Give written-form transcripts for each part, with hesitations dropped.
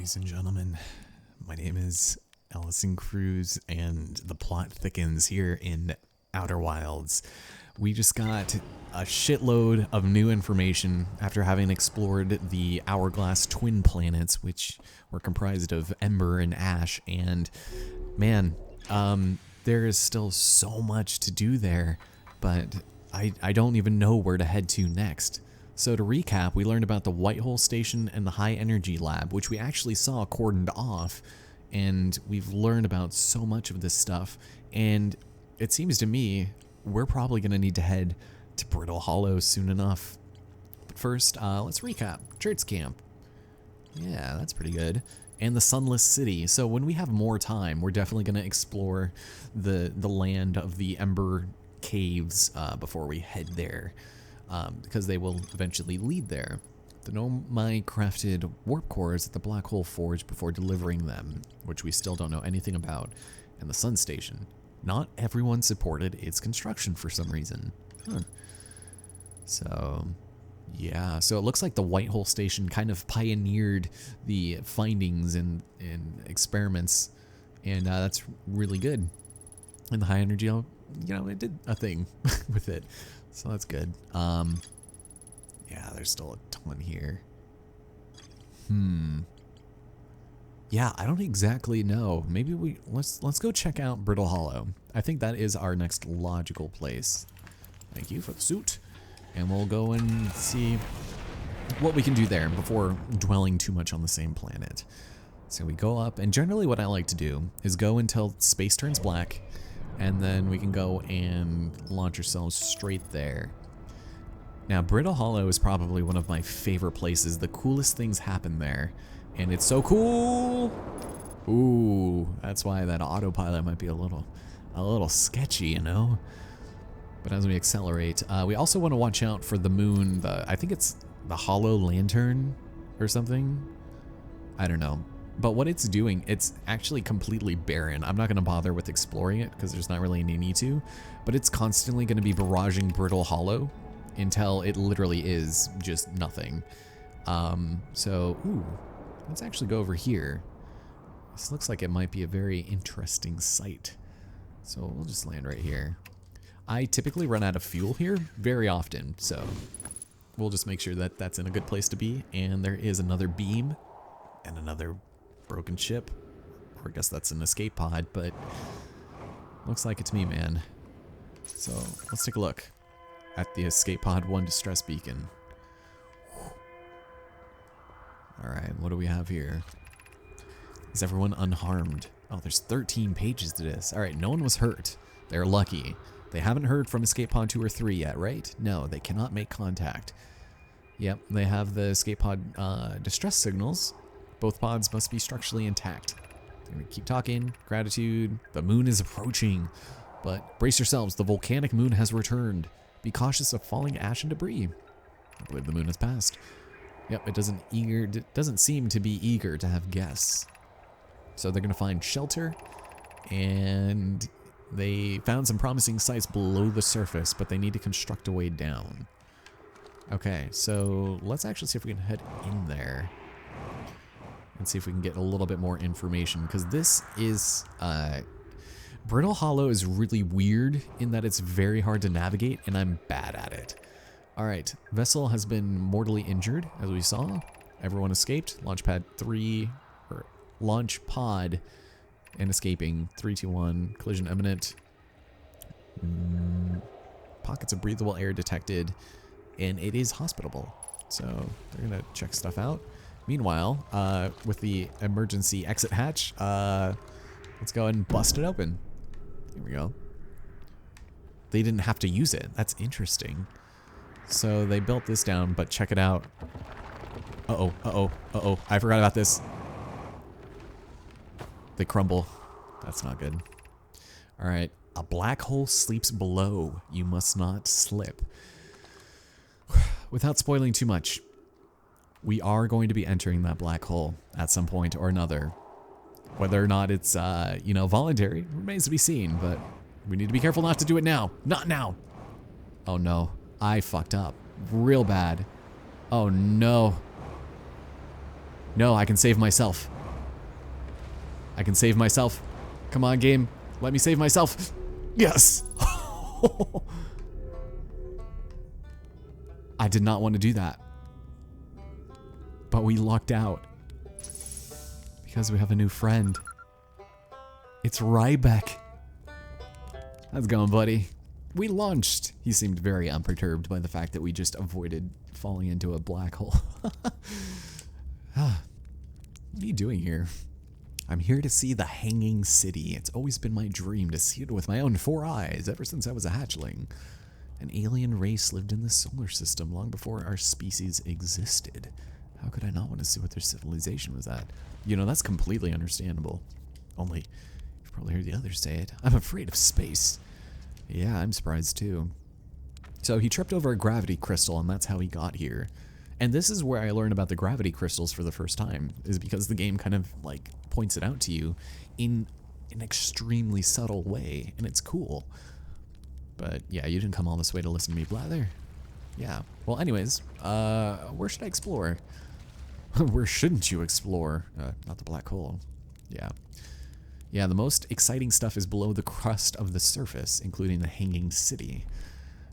Ladies and gentlemen, my name is Ellison Cruz, and the plot thickens here in Outer Wilds. We just got a shitload of new information after having explored the Hourglass twin planets, which were comprised of Ember and Ash, and man, there is still so much to do there, but I don't even know where to head to next. So to recap, we learned about the Whitehole Station and the High Energy Lab, which we actually saw cordoned off, and we've learned about so much of this stuff, and it seems to me we're probably going to need to head to Brittle Hollow soon enough. But first, let's recap. Church Camp. Yeah, that's pretty good. And the Sunless City. So when we have more time, we're definitely going to explore the land of the Ember Caves before we head there. Because they will eventually lead there. The Nomai crafted warp cores at the Black Hole Forge before delivering them, which we still don't know anything about, and the Sun Station. Not everyone supported its construction for some reason. So, yeah. So it looks like the Whitehole Station kind of pioneered the findings and experiments, and that's really good. And the High Energy, you know, it did a thing with it. So that's good. Yeah, there's still a ton here. Yeah, I don't exactly know. Maybe let's go check out Brittle Hollow. I think that is our next logical place. Thank you for the suit. And we'll go and see what we can do there before dwelling too much on the same planet. So we go up, and generally what I like to do is go until space turns black, and then we can go and launch ourselves straight there. Now, Brittle Hollow is probably one of my favorite places. The coolest things happen there, and it's so cool. Ooh, that's why that autopilot might be a little sketchy, you know? But as we accelerate, we also want to watch out for the moon. I think it's the Hollow Lantern or something. I don't know. But what it's doing, it's actually completely barren. I'm not going to bother with exploring it because there's not really any need to. But it's constantly going to be barraging Brittle Hollow until it literally is just nothing. Ooh, let's actually go over here. This looks like it might be a very interesting site. So we'll just land right here. I typically run out of fuel here very often, so we'll just make sure that that's in a good place to be. And there is another beam and another broken ship, or I guess that's an escape pod, but looks like it's me, man. So let's take a look at the escape pod 1 distress beacon. Alright, what do we have here? Is everyone unharmed? Oh, there's 13 pages to this. Alright, no one was hurt. They're lucky. They haven't heard from escape pod 2 or 3 yet, right? No, they cannot make contact. Yep, they have the escape pod distress signals. Both pods must be structurally intact. I'm gonna keep talking. Gratitude. The moon is approaching. But brace yourselves, the volcanic moon has returned. Be cautious of falling ash and debris. I believe the moon has passed. Yep, it doesn't seem to be eager to have guests. So they're gonna find shelter, and they found some promising sites below the surface, but they need to construct a way down. Okay, so let's actually see if we can head in there and see if we can get a little bit more information, because this is Brittle Hollow is really weird in that it's very hard to navigate, and I'm bad at it. Alright, vessel has been mortally injured, as we saw. Everyone escaped. Launch pod and escaping. 3, 2, 1. Collision imminent. Pockets of breathable air detected, and it is hospitable. So they're gonna check stuff out. Meanwhile, with the emergency exit hatch, let's go ahead and bust it open. Here we go. They didn't have to use it. That's interesting. So they built this down, but check it out. Uh-oh, uh-oh, uh-oh. I forgot about this. They crumble. That's not good. All right. A black hole sleeps below. You must not slip. Without spoiling too much, we are going to be entering that black hole at some point or another. Whether or not it's, you know, voluntary remains to be seen, but we need to be careful not to do it now. Not now. Oh no, I fucked up real bad. Oh no. No, I can save myself. I can save myself. Come on, game. Let me save myself. Yes. I did not want to do that. But we lucked out. Because we have a new friend. It's Rybeck. How's it going, buddy? We launched. He seemed very unperturbed by the fact that we just avoided falling into a black hole. What are you doing here? I'm here to see the Hanging City. It's always been my dream to see it with my own 4 eyes ever since I was a hatchling. An alien race lived in the solar system long before our species existed. How could I not want to see what their civilization was at? You know, that's completely understandable. Only, you've probably heard the others say it. I'm afraid of space. Yeah, I'm surprised too. So he tripped over a gravity crystal, and that's how he got here. And this is where I learned about the gravity crystals for the first time, is because the game kind of like points it out to you in an extremely subtle way, and it's cool. But yeah, you didn't come all this way to listen to me blather. Yeah. Well, anyways, where should I explore? Where shouldn't you explore? Not the black hole. Yeah. Yeah, the most exciting stuff is below the crust of the surface, including the Hanging City.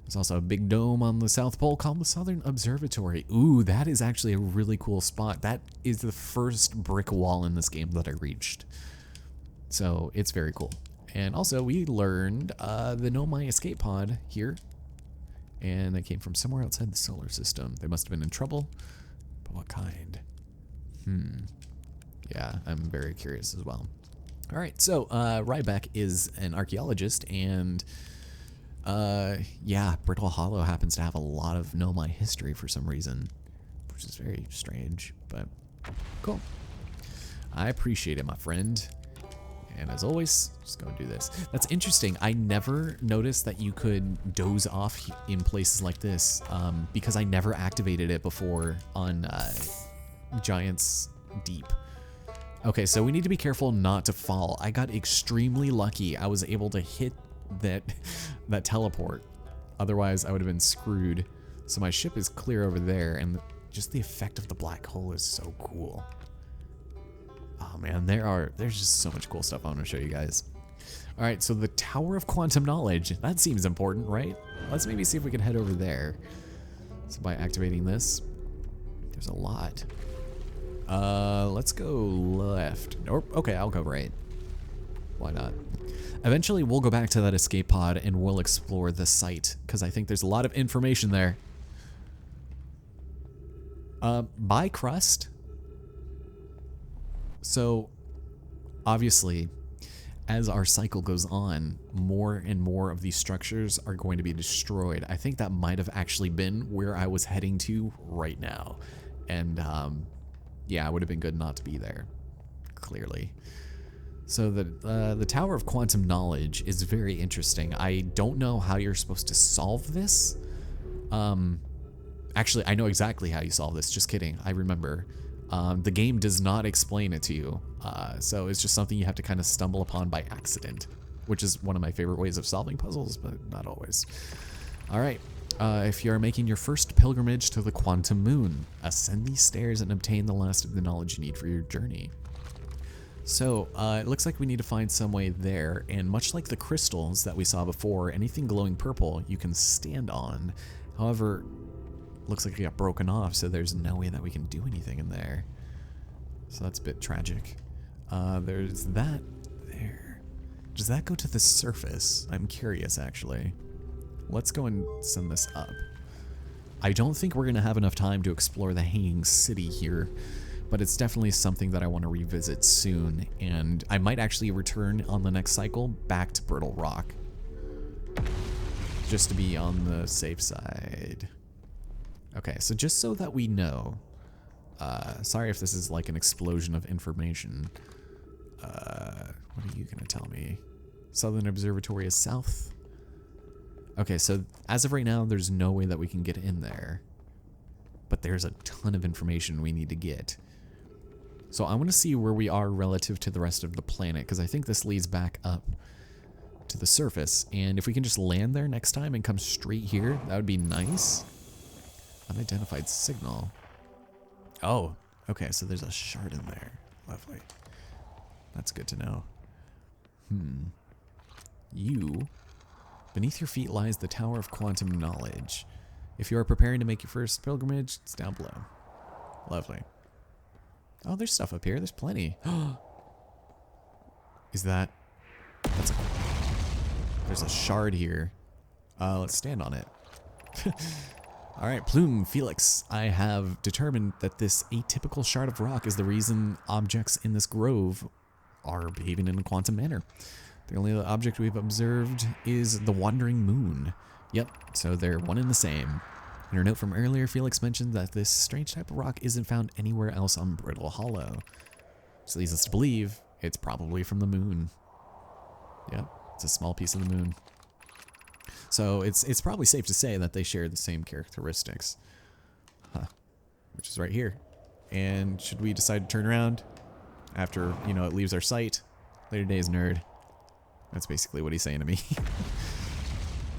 There's also a big dome on the South Pole called the Southern Observatory. Ooh, that is actually a really cool spot. That is the first brick wall in this game that I reached. So it's very cool. And also, we learned the Nomai escape pod here. And they came from somewhere outside the solar system. They must have been in trouble. But what kind? Yeah, I'm very curious as well. All right, so Rybeck is an archaeologist, and yeah, Brittle Hollow happens to have a lot of Nomai history for some reason, which is very strange, but cool. I appreciate it, my friend. And as always, just go do this. That's interesting. I never noticed that you could doze off in places like this because I never activated it before on Giant's Deep. Okay, so we need to be careful not to fall. I got extremely lucky. I was able to hit that teleport. Otherwise, I would have been screwed. So my ship is clear over there, and just the effect of the black hole is so cool. Oh man, there's just so much cool stuff I want to show you guys. All right, so the Tower of Quantum Knowledge. That seems important, right? Let's maybe see if we can head over there. So by activating this, there's a lot. Let's go left. Or, okay, I'll go right. Why not? Eventually, we'll go back to that escape pod and we'll explore the site, because I think there's a lot of information there. By crust. So, obviously, as our cycle goes on, more and more of these structures are going to be destroyed. I think that might have actually been where I was heading to right now. And, yeah, it would have been good not to be there, clearly. So the Tower of Quantum Knowledge is very interesting. I don't know how you're supposed to solve this. Actually, I know exactly how you solve this. Just kidding. I remember. The game does not explain it to you. So it's just something you have to kind of stumble upon by accident, which is one of my favorite ways of solving puzzles, but not always. All right. If you are making your first pilgrimage to the Quantum Moon, ascend these stairs and obtain the last of the knowledge you need for your journey. So, it looks like we need to find some way there, and much like the crystals that we saw before, anything glowing purple you can stand on. However, looks like it got broken off, so there's no way that we can do anything in there. So that's a bit tragic. There's that there. Does that go to the surface? I'm curious, actually. Let's go and send this up. I don't think we're going to have enough time to explore the Hanging City here, but it's definitely something that I want to revisit soon, and I might actually return on the next cycle back to Brittle Rock, just to be on the safe side. Okay, so just so that we know, sorry if this is like an explosion of information. What are you going to tell me? Southern Observatory is south. Okay, so as of right now, there's no way that we can get in there. But there's a ton of information we need to get. So I want to see where we are relative to the rest of the planet, because I think this leads back up to the surface. And if we can just land there next time and come straight here, that would be nice. Unidentified signal. Oh, Okay, so there's a shard in there. Lovely. That's good to know. Beneath your feet lies the Tower of Quantum Knowledge. If you are preparing to make your first pilgrimage, it's down below. Lovely. Oh, there's stuff up here. There's plenty. Is that... There's a shard here. Let's stand on it. Alright, Plume, Felix. I have determined that this atypical shard of rock is the reason objects in this grove are behaving in a quantum manner. The only other object we've observed is the wandering moon. Yep, so they're one and the same. In her note from earlier, Felix mentioned that this strange type of rock isn't found anywhere else on Brittle Hollow. This leads us to believe it's probably from the moon. Yep, it's a small piece of the moon. So it's probably safe to say that they share the same characteristics. Which is right here. And should we decide to turn around after, you know, it leaves our sight? Later days, nerd. That's basically what he's saying to me.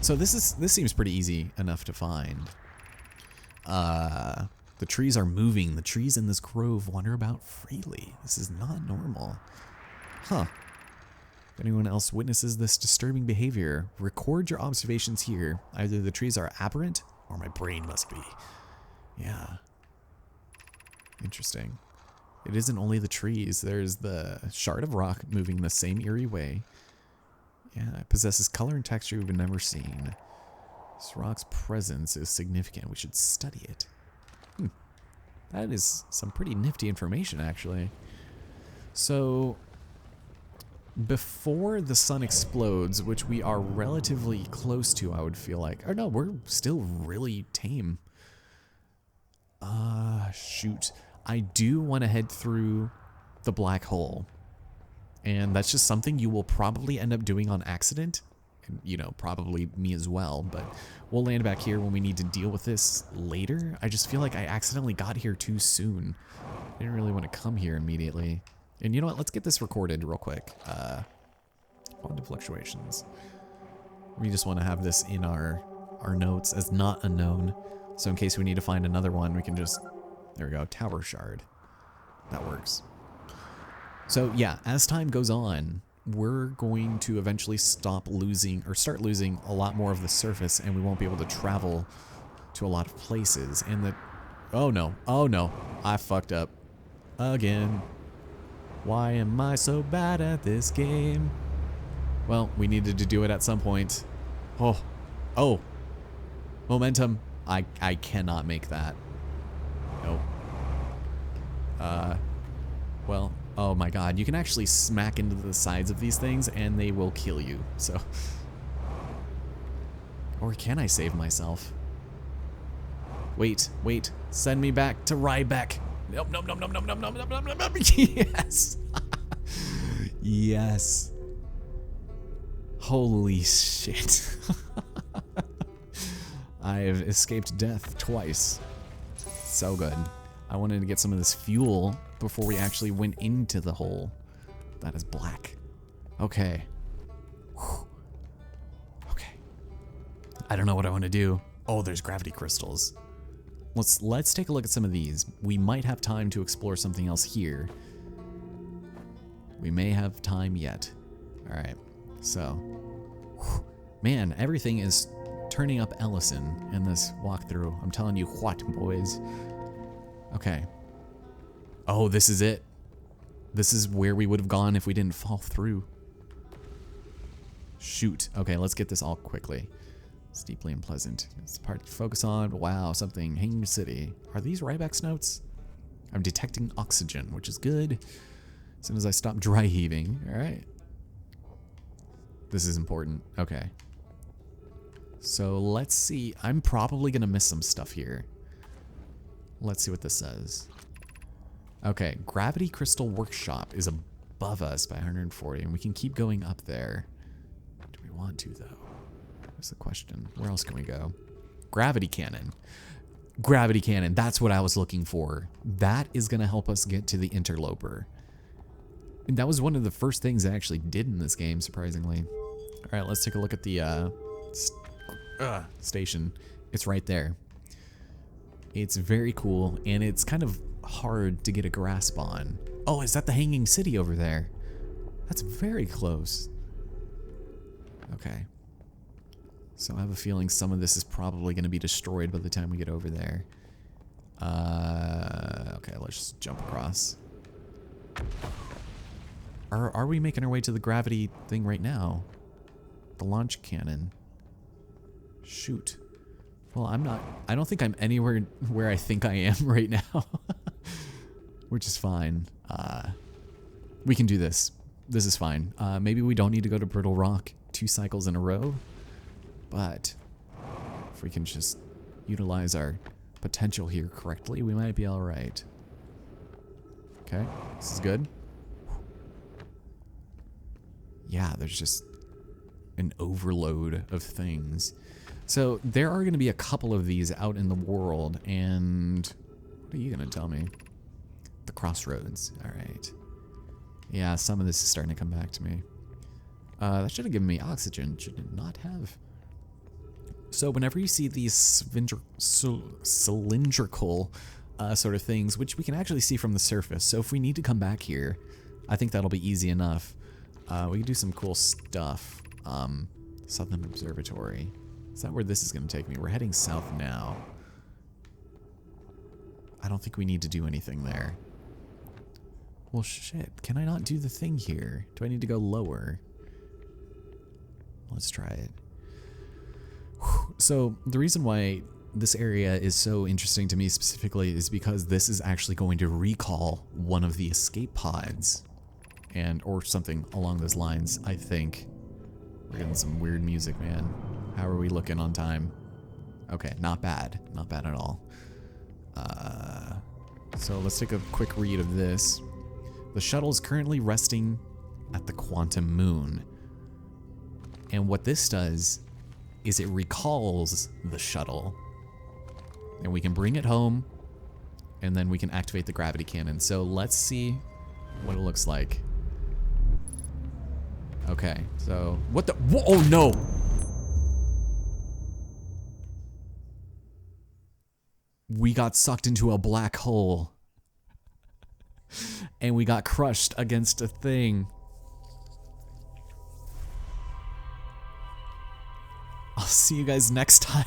So this seems pretty easy enough to find. The trees are moving. The trees in this grove wander about freely. This is not normal. Huh. If anyone else witnesses this disturbing behavior, record your observations here. Either the trees are aberrant, or my brain must be. Yeah. Interesting. It isn't only the trees. There's the shard of rock moving the same eerie way. Yeah, it possesses color and texture we've never seen. This rock's presence is significant. We should study it. That is some pretty nifty information, actually. So... before the sun explodes, which we are relatively close to, I would feel like. Oh no, we're still really tame. Shoot. I do want to head through the black hole. And that's just something you will probably end up doing on accident. And, you know, probably me as well. But we'll land back here when we need to deal with this later. I just feel like I accidentally got here too soon. I didn't really want to come here immediately. And you know what? Let's get this recorded real quick. Quantum fluctuations. We just want to have this in our notes as not unknown. So in case we need to find another one, we can just... There we go. Tower shard. That works. So yeah, as time goes on, we're going to eventually start losing a lot more of the surface, and we won't be able to travel to a lot of places. And the... Oh no. Oh no. I fucked up. Again. Why am I so bad at this game? Well, we needed to do it at some point. Oh. Momentum. I cannot make that. Nope. Well, oh my god. You can actually smack into the sides of these things and they will kill you, so. Or can I save myself? Wait. Send me back to Rybeck. Nope. Yes. Yes. Holy shit. I've escaped death twice. So good. I wanted to get some of this fuel before we actually went into the hole. That is black. Okay. Whew. Okay. I don't know what I want to do. Oh, there's gravity crystals. Let's take a look at some of these. We might have time to explore something else here. We may have time yet. All right. So, whew. Man, everything is turning up Ellison in this walkthrough. I'm telling you what, boys. Okay. Oh, this is it. This is where we would have gone if we didn't fall through. Shoot. Okay, let's get this all quickly. It's deeply unpleasant. It's the part to focus on. Wow, something. Hanging City. Are these Ryback's notes? I'm detecting oxygen, which is good. As soon as I stop dry heaving. All right. This is important. Okay. So let's see. I'm probably going to miss some stuff here. Let's see what this says. Okay. Gravity Crystal Workshop is above us by 140, and we can keep going up there. Do we want to, though? That's the question. Where else can we go? Gravity Cannon. Gravity Cannon. That's what I was looking for. That is going to help us get to the Interloper. And that was one of the first things I actually did in this game, surprisingly. All right, let's take a look at the station. It's right there. It's very cool, and it's kind of hard to get a grasp on. Oh, is that the hanging city over there? That's very close. Okay. So I have a feeling some of this is probably going to be destroyed by the time we get over there. Okay, let's just jump across. Are we making our way to the gravity thing right now? The launch cannon. Shoot. Well, I don't think I'm anywhere where I think I am right now. Which is fine. We can do this. This is fine. Maybe we don't need to go to Brittle Rock 2 cycles in a row. But if we can just utilize our potential here correctly, we might be alright. Okay, this is good. Yeah, there's just an overload of things. So there are going to be a couple of these out in the world, and what are you going to tell me? The crossroads. All right. Yeah, some of this is starting to come back to me. That should have given me oxygen. Should it not have? So whenever you see these cylindrical sort of things, which we can actually see from the surface, so if we need to come back here, I think that'll be easy enough. We can do some cool stuff. Southern Observatory. Is that where this is going to take me? We're heading south now. I don't think we need to do anything there. Well, shit. Can I not do the thing here? Do I need to go lower? Let's try it. So the reason why this area is so interesting to me specifically is because this is actually going to recall one of the escape pods, and or something along those lines, I think. We're getting some weird music, man. How are we looking on time? Okay, not bad. Not bad at all. So let's take a quick read of this. The shuttle is currently resting at the quantum moon. And what this does is it recalls the shuttle. And we can bring it home, and then we can activate the gravity cannon. So let's see what it looks like. Okay, so what the? Whoa, oh no! We got sucked into a black hole. And we got crushed against a thing. I'll see you guys next time.